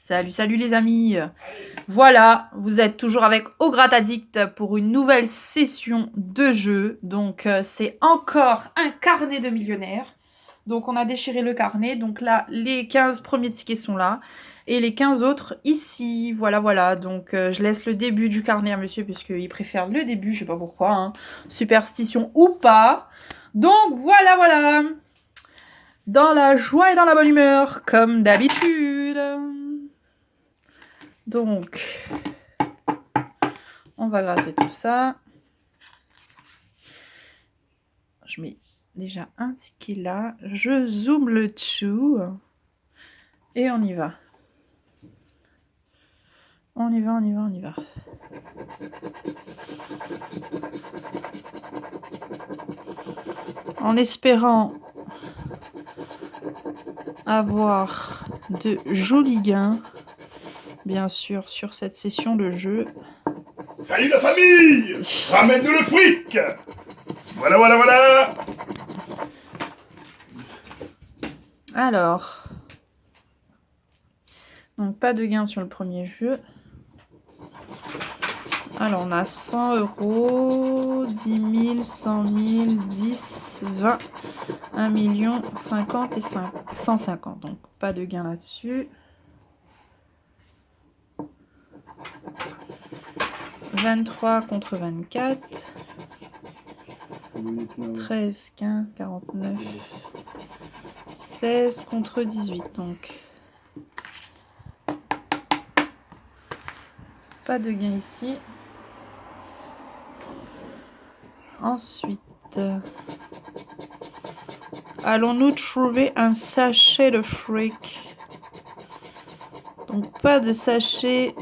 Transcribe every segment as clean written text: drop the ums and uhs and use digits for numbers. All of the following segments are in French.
Salut, salut les amis. Voilà, vous êtes toujours avec Au Gratte Addict pour une nouvelle session de jeu. Donc, c'est encore un carnet de millionnaire. Donc, on a déchiré le carnet. Donc là, les 15 premiers tickets sont là. Et les 15 autres ici. Voilà, voilà. Donc, je laisse le début du carnet à monsieur puisqu'il préfère le début. Je sais pas pourquoi. Hein. Superstition ou pas. Donc, voilà, voilà. Dans la joie et dans la bonne humeur, comme d'habitude. Donc, on va gratter tout ça. Je mets déjà un ticket là. Je zoome le dessus. Et on y va. On y va, on y va, on y va. En espérant avoir de jolis gains, bien sûr, sur cette session de jeu. Salut la famille! Ramène-nous le fric! Voilà, voilà, voilà! Alors, donc pas de gain sur le premier jeu. Alors, on a 100 €, 10 000, 100 000, 10, 20, 1 million, 50 et 150. Donc, pas de gain là-dessus. 23 contre 24. 13, 15, 49. 16 contre 18. Donc, pas de gain ici. Ensuite, allons-nous trouver un sachet de fric? Donc, pas de sachet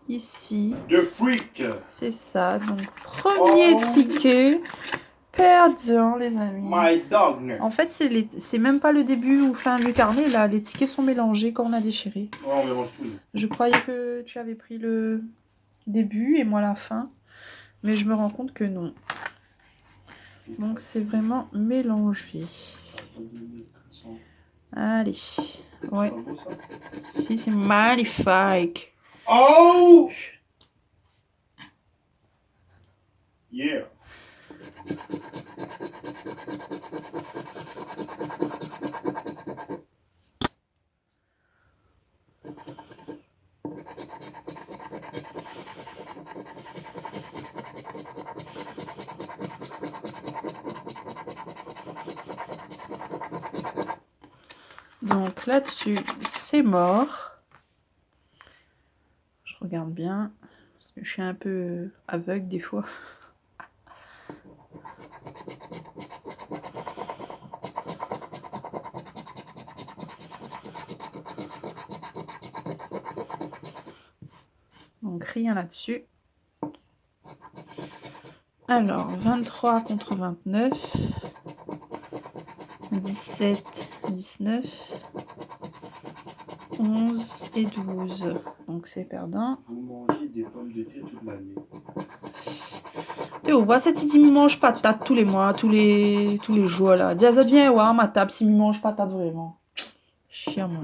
ici. De fric! C'est ça. Donc, premier ticket perdant, les amis. My dog! En fait, c'est même pas le début ou fin du carnet. Là, les tickets sont mélangés quand on a déchiré. Oh, on mélange tout. Je croyais que tu avais pris le début et moi la fin. Mais je me rends compte que non. Donc, c'est vraiment mélangé. Allez. Ouais. Si, c'est magnifique. Oh! Yeah! Donc là-dessus, c'est mort. Je regarde bien. Parce que je suis un peu aveugle des fois. Donc rien là-dessus. Alors, 23 contre 29. 17, 19. 11 et 12. Donc c'est perdant. Vous mangez des pommes de terre toute l'année. Théo, vois cette si me mange patate tous les mois, tous les jours là. Dis à ça devient ouais, ma table si me mange patate vraiment. Chien moi.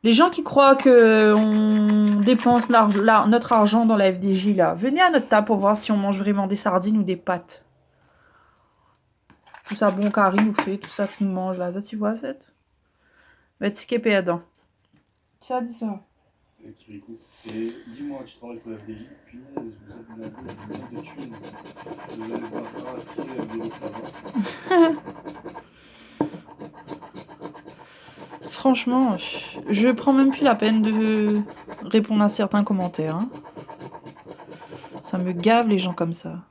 Les gens qui croient que on dépense notre argent dans la FDJ là, venez à notre table pour voir si on mange vraiment des sardines ou des pâtes. Tout ça bon Carrie nous fait, tout ça qu'on mange là. Ça tu vois cette? Va ticket perdant. Ça dit ça. Et dis-moi, tu travailles pour la FDJ, punaise, vous êtes la gueule, vous êtes de thunes. Vous allez voir ça va. Franchement, je prends même plus la peine de répondre à certains commentaires. Hein. Ça me gave les gens comme ça.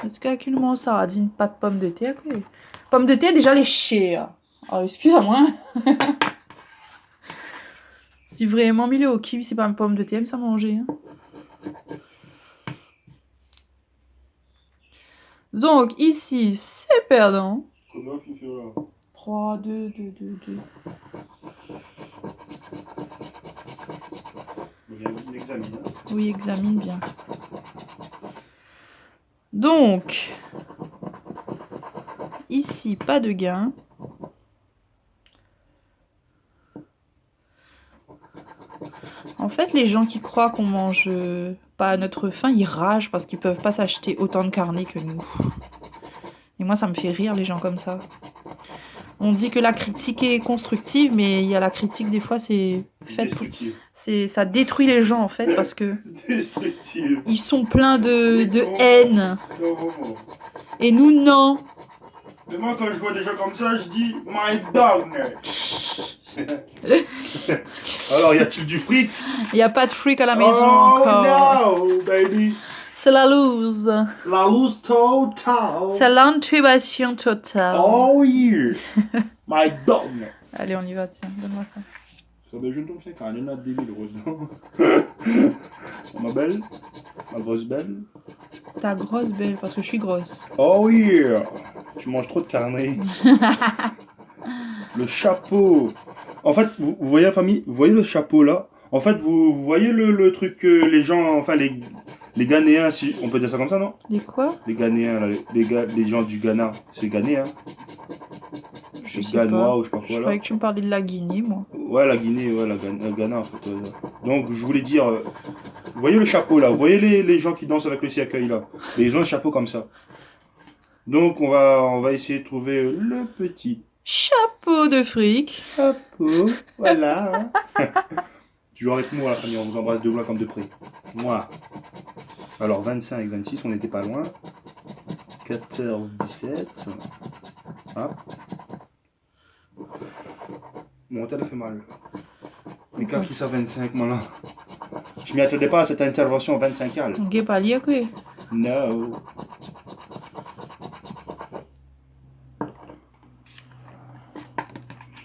Est-ce qu'aucunement ça a dit pas de pommes de terre? Okay. Pommes de terre déjà les chères. Oh, excuse-moi. Si vraiment mis au kiwi, c'est pas une pomme de terre, mais ça manger. Hein. Donc ici, c'est perdant. 3, 2, 2, 2, 2. Examine. Oui, examine bien. Donc, ici, pas de gain. En fait, les gens qui croient qu'on mange pas à notre faim, ils ragent parce qu'ils peuvent pas s'acheter autant de carnets que nous. Et moi, ça me fait rire, les gens comme ça. On dit que la critique est constructive, mais il y a la critique, des fois, c'est fait pour... Destructive. Ça détruit les gens, en fait, parce que Destructive. ils sont pleins de haine. Non, vraiment. Et nous, non. Mais moi, quand je vois des gens comme ça, je dis My dog. Alors, y a-t-il du fric? Il n'y a pas de fric à la maison oh, encore. No, baby. C'est la loose. La loose totale. C'est l'intubation totale. Oh yeah. My dog. Allez, on y va, tiens, donne-moi ça. Je ne tombe pas, elle est débile, heureusement. Ma belle, ma grosse belle. Ta grosse belle, parce que je suis grosse. Oh yeah. Tu manges trop de carnet. Le chapeau. En fait, vous voyez la famille, vous voyez le chapeau là. En fait, vous voyez le truc que les gens, enfin les Ghanéens, si on peut dire ça comme ça, non? Les quoi? Les Ghanéens, là, les gens du Ghana, c'est Ghanéen. Je sais Ganois pas. ou je sais pas quoi Je là. croyais que tu me parlais de la Guinée, moi. Ouais, la Guinée, ouais, la Ghana en fait. Donc je voulais dire, vous voyez le chapeau là, vous voyez les gens qui dansent avec le cercueil là. Et ils ont un chapeau comme ça. Donc on va essayer de trouver le petit Chapeau de fric. chapeau. Voilà. Toujours avec moi la famille, on vous embrasse de loin comme de près. Moi. Alors 25, 26, on n'était pas loin. 14, 17. Ah. Mon tête a fait mal. Mais quand il ça 25, moi là. Je m'y attendais pas à cette intervention 25e. On n'est pas lié, quoi. No.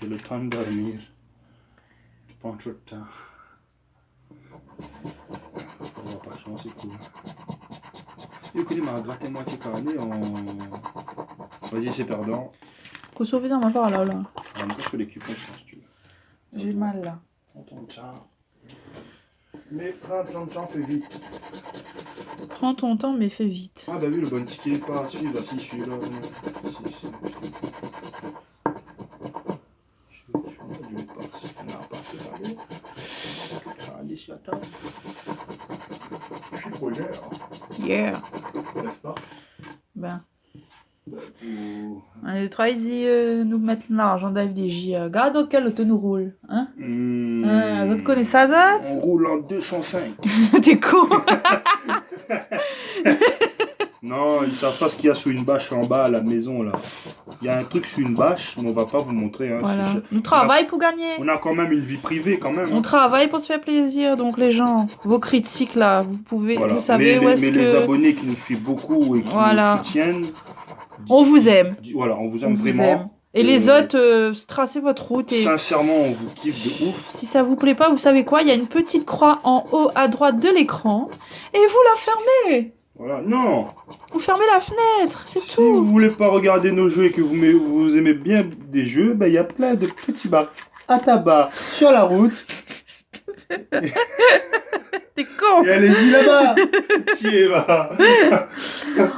J'ai le temps de dormir. Tu prends trop de temps. On va pas changer, c'est cool. Écoutez, m'a gratté moitié carnet en. Vas-y, c'est perdant. Faut sauver dans ma part, là. On va sur les coupons, si tu veux. J'ai mal, là. Prends ton temps. Mais prends ton temps, fais vite. Prends ton temps, mais fais vite. Ah bah oui, le bon ticket pas à suivre, si je suis là. Si. Je vais passer. Non, passer par là. Allez, si attends. Je suis preneur. Yeah. N'est-ce pas? Ben. On est trois, il dit nous mettre l'argent d'AFDJ. Regarde dans quel auto nous roule. Hein? Vous connaissez ça, Zat? On roule en 205. T'es con. Non, ils savent pas ce qu'il y a sous une bâche en bas à la maison là. Il y a un truc sous une bâche, mais on va pas vous montrer. Hein, Voilà. Nous travaillons pour gagner. On a quand même une vie privée quand même. On travaille pour se faire plaisir, donc les gens, vos critiques là, vous pouvez, Voilà. vous savez où est-ce que... Mais les abonnés qui nous suivent beaucoup et qui Voilà. nous soutiennent... On vous aime. Voilà, on vous aime On vous vraiment. aime. Et les autres, tracez votre route et... Sincèrement, on vous kiffe de ouf. Si ça vous plaît pas, vous savez quoi? Il y a une petite croix en haut à droite de l'écran et vous la fermez. Voilà, non. Vous fermez la fenêtre, c'est Si tout. vous voulez pas regarder nos jeux et que vous aimez bien des jeux, ben il y a plein de petits bars à tabac sur la route. T'es con. Et allez-y là-bas. Tiens, va.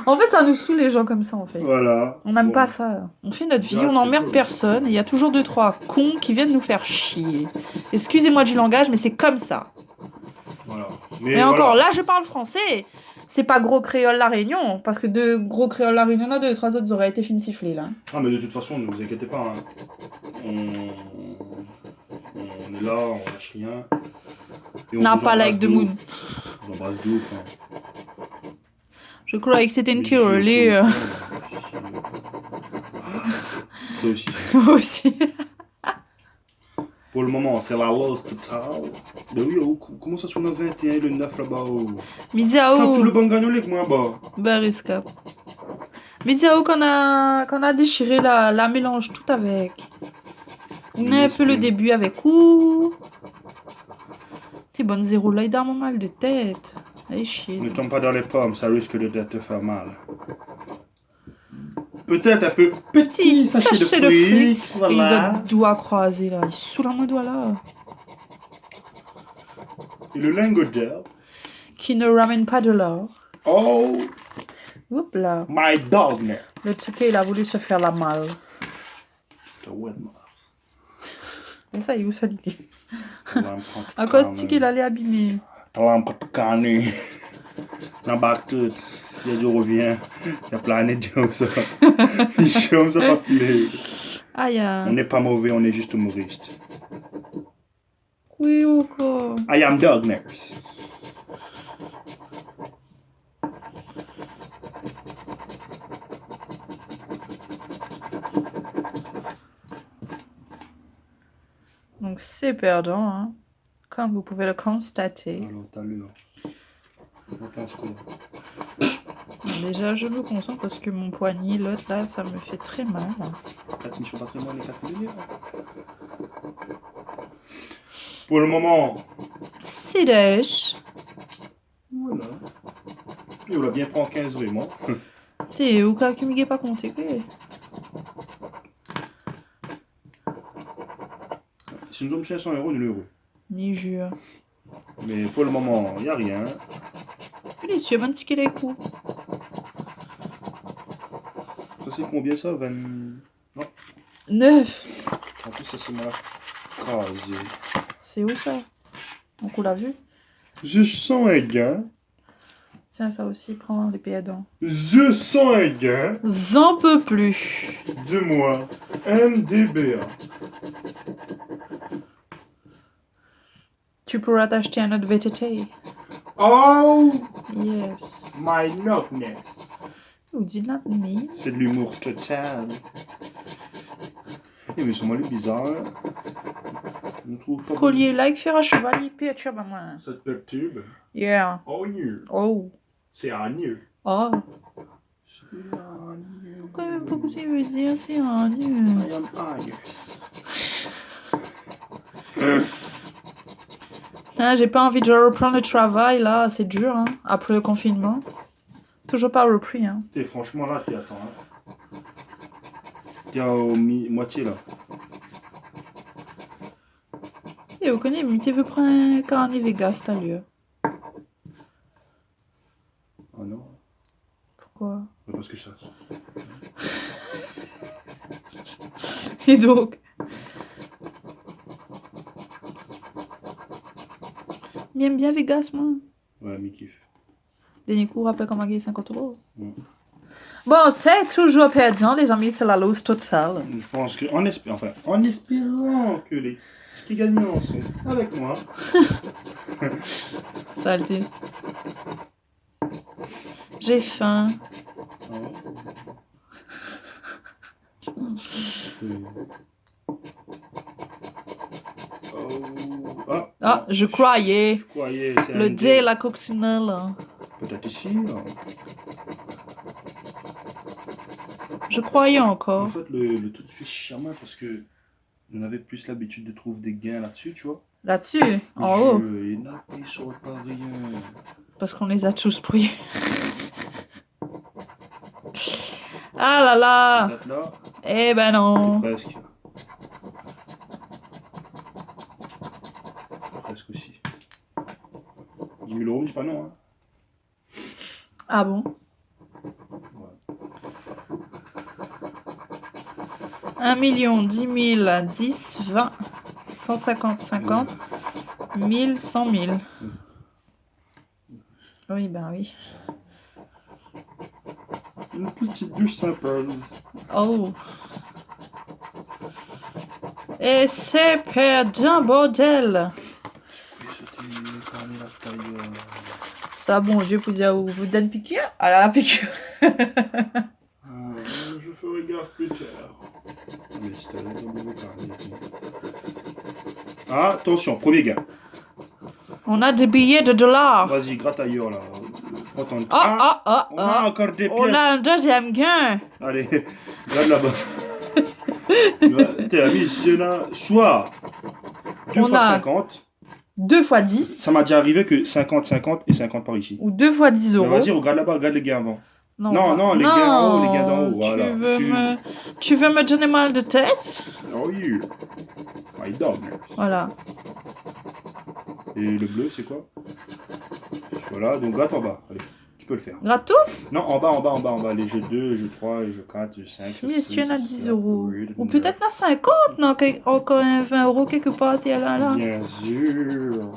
En fait, ça nous saoule les gens comme ça, en fait. Voilà. On n'aime Bon. pas ça. On fait notre vie, Bien, on n'emmerde c'est cool. personne. Et il y a toujours 2-3 cons qui viennent nous faire chier. Excusez-moi du langage, mais c'est comme ça. Voilà. Et encore, là, je parle français. C'est pas gros créole la Réunion. Parce que de gros créole la Réunion, il y en a 2-3 autres auraient été fin sifflés, là. Ah, mais de toute façon, ne vous inquiétez pas. Hein. On est là, on lâche rien. Et on N'a vous pas embrasse like de the moon. ouf. On vous embrasse de ouf. Hein. Je croyais que c'était une Mais théorie. Toi aussi. Moi aussi. Pour le moment, c'est la lost totale. Ben oui, oh, comment ça sur le 21 et le 9 là-bas? Oh. Midi C'est tout à le bon gagnolé que moi, bah. Bariscap. Midi à qu'on a déchiré la mélange tout avec. On a un peu le début avec ouh. T'es bonne zéro là, il donne mon mal de tête. Allez chier. Ne tombe pas dans les pommes, ça risque de te faire mal. Peut-être un peu petit sachet de fruits. Et les Voilà. autres doigts croisés là. Il sous la main doigt là. Et le lingot d'herbe. Qui ne ramène pas de l'or. Oh, Oups là. My dog nurse. Le ticket, il a voulu se faire la malle. The wet mouse. Et ça, il est où ça, lui? À À cause de qu'il allait abîmer. Carné. Dans bac tout. Si Dieu revient, il y a plein de Dieu ça. Je comme ça pas filer. Aïe. On n'est pas mauvais, on est juste humoriste. Oui, encore. I am dog nurse. Donc c'est perdant, hein, comme vous pouvez le constater. Alors, t'as lu, là. On pense quoi? Déjà, je me concentre parce que mon poignet, l'autre là, ça me fait très mal. 4 missions patrimoine et 4 millionnaires. Pour le moment, C'est dèche. voilà. Et on l'a bien prendre 15 vraiment. T'es où quand tu m'y pas compté quoi? Si nous sommes 500 euros, nous l'heureux. Ni jure. Mais pour le moment, il n'y a rien. Il est sûr, un ticket les coups. Ça c'est combien ça 20... Non. 9. En plus ça c'est mal crasé. C'est où ça? Donc on l'a vu. Je sens un gain. Tiens, ça aussi, prends les pédants. Je sens un gain. J'en peux plus. De moi. MDBA. Tu pourras t'acheter un autre VTT. Oh Yes. my knockness. Ou dis not me. C'est de l'humour total. Et mais c'est moi le bizarre. On trouve pas. Collier like faire un chevalier perturbe à moi. Ça te perturbe? Yeah. Oh you. Oh. C'est un nu. Oh. C'est un nu. Pourquoi ça veut dire c'est un nu? I am Ayers. Putain, j'ai pas envie de reprendre le travail là, c'est dur hein, après le confinement. Toujours pas repris hein. T'es franchement là, t'es attends. Hein. T'es au moitié là. Et vous connaissez, mais tu veux prendre un carnet Vegas t'as lieu. Oh non. Pourquoi? Parce que ça. Et donc? J'aime bien Vegas moi. Ouais, mais kiffe. Dernier coup, rappelle qu'on m'a gagné 50 €. Bon, c'est toujours perdant, les amis, c'est la loose totale. Je pense que, en espérant que les ski gagnants sont avec moi. Saleté. J'ai faim. Ah, je croyais. C'est Le dé, la coccinelle. Peut-être ici. Là. Je croyais En encore. fait, le truc fait chiant parce que on avait plus l'habitude de trouver des gains là-dessus, tu vois. Là-dessus, en haut. Et là, ils sont pas rien. Parce qu'on les a tous pris. Ah là là. Là, Eh ben non. presque. Presque aussi. 10 000 €, je dis pas non. Hein. Ah bon? Ouais. 1 million, 10 000, 10, 20, 150, 50, 1000, 100 000. Oui, ben oui. Une petite douche sympa. Oh. Et c'est perdant, bordel. Ça, bon Dieu, vous dire où vous donne piqûre? Ah là, la piqûre. Je ferai gaffe plus tard. Mais je t'avais pas parlé. Ah, attention, premier gain. On a des billets de dollars. Vas-y, gratte ailleurs là. Prends ton temps. On a encore des pièces. On a un deuxième gain. Allez, regarde là-bas. T'es ami, c'est là. Soit 2 On fois a 50. 2 fois 10. Ça m'a déjà arrivé que 50, 50 et 50 par ici. Ou 2 fois 10 Mais euros. vas-y, regarde là-bas, regarde les gains avant. Non, les gains en haut, les gains d'en haut. Voilà. Tu veux me donner mal de tête? Oh you. My dog. Voilà. Et le bleu, c'est quoi? Voilà, donc gratte en bas. Allez. Tu peux le faire. Gratte tout? Non, en bas. Les jeux 2, jeux 3, les jeux 4, jeux 5, jeux 6. Oui, si on a 10 euros. Oui, Ou peut-être na 50, non? Encore un 20 euros quelque part, t'es là. Bien sûr.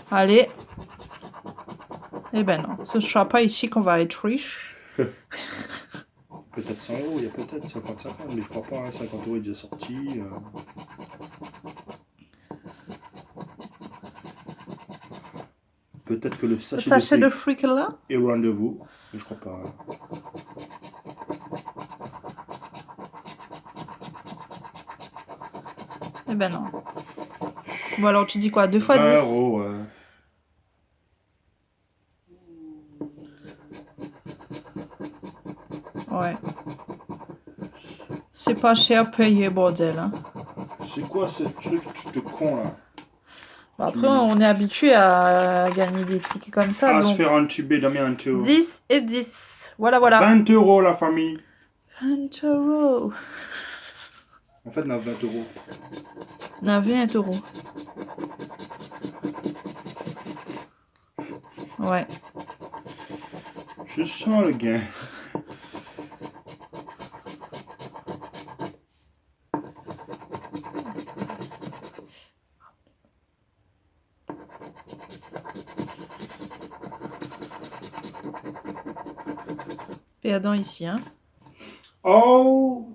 Allez. Eh ben non, ce ne sera pas ici qu'on va être riche. Peut-être 100 euros, il y a peut-être 50-50, mais je crois pas, hein, 50 euros est déjà sorti. Peut-être que le Le sachet, sachet de de fric là? fric est rendez-vous, mais je crois pas. Hein. Eh ben non. Bon alors tu dis quoi? 2 fois 20 10? euros, Ouais. C'est pas cher payé, bordel. Hein. C'est quoi ce truc de con là? Bon, après, on est habitué à gagner des tickets comme ça. À donc se faire entuber dans mes tour. 10 et 10. Voilà. 20 euros la famille. 20 euros. En fait, on a 20 euros. On a 20 euros. Ouais. Je sens le gain. Perdant ici, hein. Oh!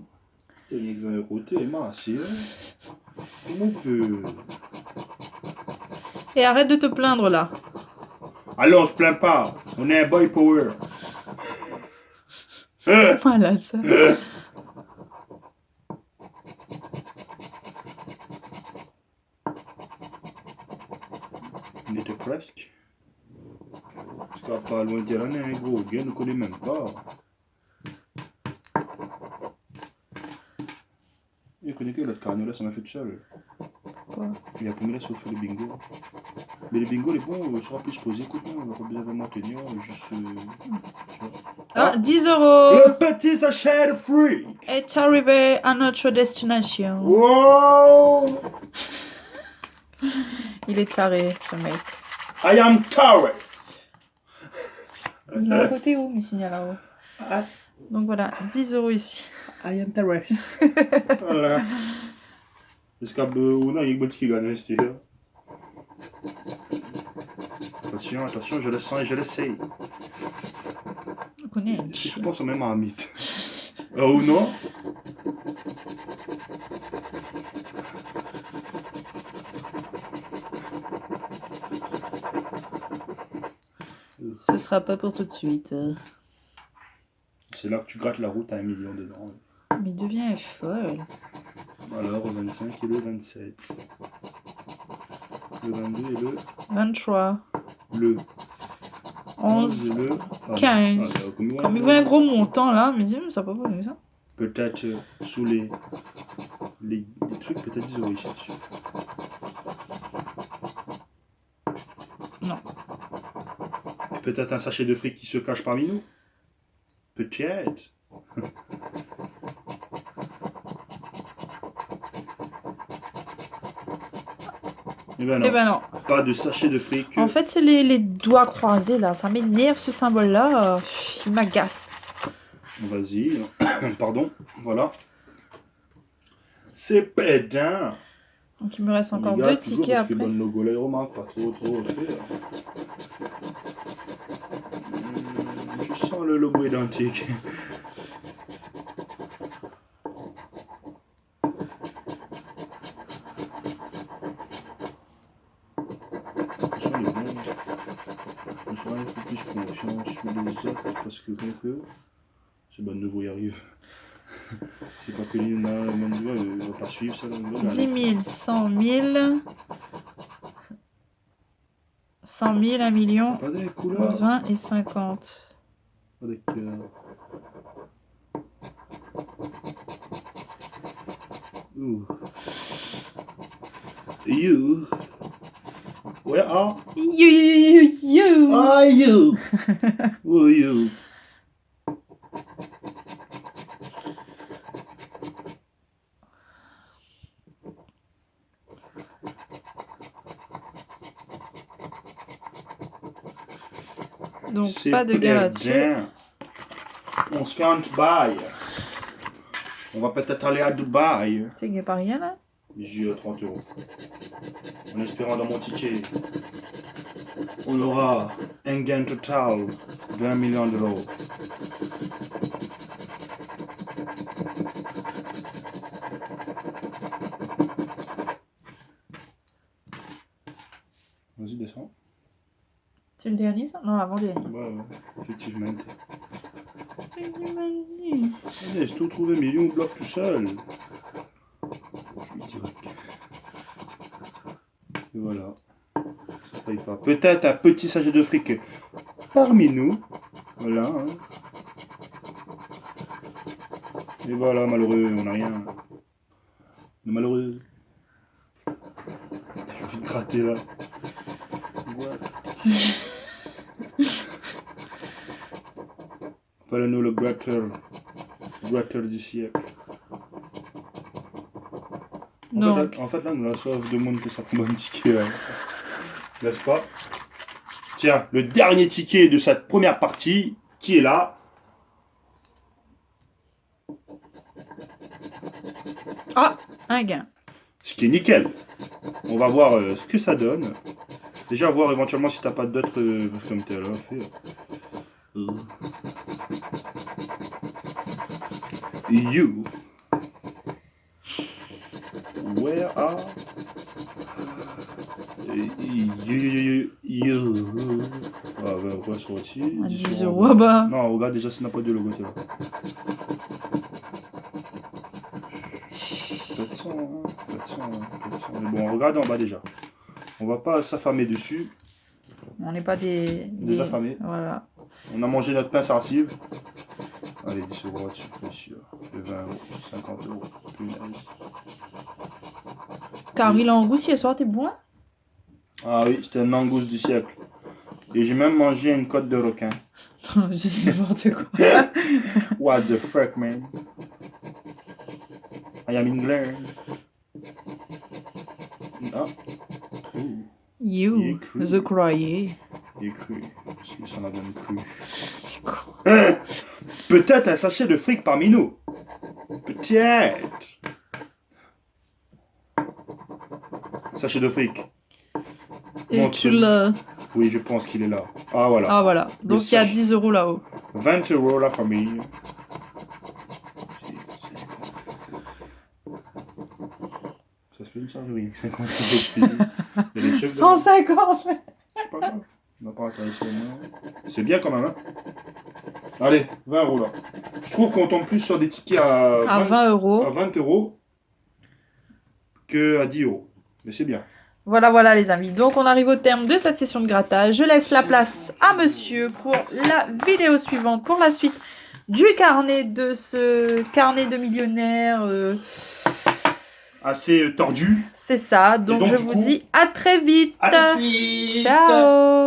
T'as mis 20 euros, t'es massé, hein? Comment on peut? Et arrête de te plaindre là. Allez, on se plaint pas. On est un boy power. C'est malade ça. On était presque. Parce qu'on va pas loin de dire, on est un gros gars, on ne connaît même pas. Il connaît que l'autre carnet là, ça m'a fait tout seul. Quoi? Il a pas mis là sur le bingo. Mais le bingo, les bons, on sera plus posé. Écoute, on va pas besoin vraiment tenir. Juste. Ah, 10 euros Le petit sachet de fruits est arrivé à notre destination. Wow! Il est taré, ce mec. I am Taurus. Il est à côté où, mes signaux là-haut? I, Donc voilà, 10 euros ici. I am Taurus. Voilà. Est-ce qu'on a une bonne qui gagne, c'était là? Attention, je le sens et je le sais. On connaît un Je chien. pense au même à mythe. Oh non? Ce sera pas pour tout de suite. C'est là que tu grattes la route à 1 million dedans. Mais devient folle. Alors, le 25 et le 27. Le 22 et 23. le 11. et le 15. Comme il voit un gros montant là, mais dis, ça va pas comme ça. Peut-être sous les trucs, peut-être 10 euros ici. Non. Peut-être un sachet de fric qui se cache parmi nous. Peut-être. Eh ben non. Eh ben non. Pas de sachet de fric. En fait, c'est les doigts croisés là. Ça m'énerve ce symbole là. Il m'agace. Vas-y. Pardon. Voilà. C'est pédin. Donc il me reste encore Les gars, 2 toujours, tickets parce que après. le logo là, il remarque pas trop fait. Je sens le logo identique. Attention les bons. Je serai un peu plus confiance sur les autres parce que c'est bon, nouveau y arrive. C'est pas que lui, on va pas suivre ça. 10 000, 100 000. 100 000, 1 million, Pas des couleurs. 20 et 50. Pas des cœurs. Ooh. You. Where are You. are you? Who are you? Donc C'est pas de gain là-dessus. bien. On se fait un Dubaï. On va peut-être aller à Dubaï. Tu gagnes pas rien là? J'ai 30 €. En espérant dans mon ticket, on aura un gain total de 1 million d'euros. Vas-y, descends. C'est le dernier ça? Non, l'avant-dernier. Ouais, effectivement. Allez, j'ai tout trouvé, mais il est où bloc tout seul? Je suis direct. Et voilà. Ça paye pas. Peut-être un petit sachet de fric parmi nous. Voilà. Hein. Et voilà, malheureux, on n'a rien. On est malheureux. J'ai envie de gratter là. Appelle-nous le gratteur du siècle. En fait, là, nous la sauve de monde que ça prend un ticket. N'est-ce pas? Tiens, le dernier ticket de cette première partie, qui est là. Ah, un gain. Ce qui est nickel. On va voir ce que ça donne. Déjà, voir éventuellement si t'as pas d'autres. Parce que comme t'es là, fait. You. Where are you? Ah, ben, on va sortir. 10 €, bah. Non, regarde déjà, ça n'a pas de logo, là. 400, hein, 400. Mais bon, regarde en bas déjà. On va pas s'affamer dessus. On n'est pas des affamés. Voilà. On a mangé notre pain sarcive. Allez, 10 € là-dessus, bien sûr. 20 €, 50 €. Punaise. Carrie Langouste, hier soir, t'es bon? Ah oui, c'était un langouste du siècle. Et j'ai même mangé une côte de requin. Je dis n'importe quoi. What the fuck, man? I am England. Ah. Ouh. You, the croyez. Il est cru. Parce que ça m'a donné cru. C'est con. Peut-être un sachet de fric parmi nous. Peut-être. Sachet de fric. Et Montre. tu l'as. Oui, je pense qu'il est là. Ah, voilà. Ah voilà. Donc il y a sachet. 10 € là-haut. 20 € la famille. Ça se fait une serverie. 50 €. 150. C'est pas grave. On va pas atterrir sur le mur. C'est bien quand même, hein. Allez, 20 € là. Je trouve qu'on tombe plus sur des tickets À 20 à € 20 € que à 10 €. Mais c'est bien. Voilà les amis. Donc on arrive au terme de cette session de grattage. Je laisse la place à monsieur pour la vidéo suivante, pour la suite du carnet de ce carnet de millionnaire. Assez tordu. C'est ça. Donc, donc, je du vous coup, dis à très vite. À tout de suite. Ciao.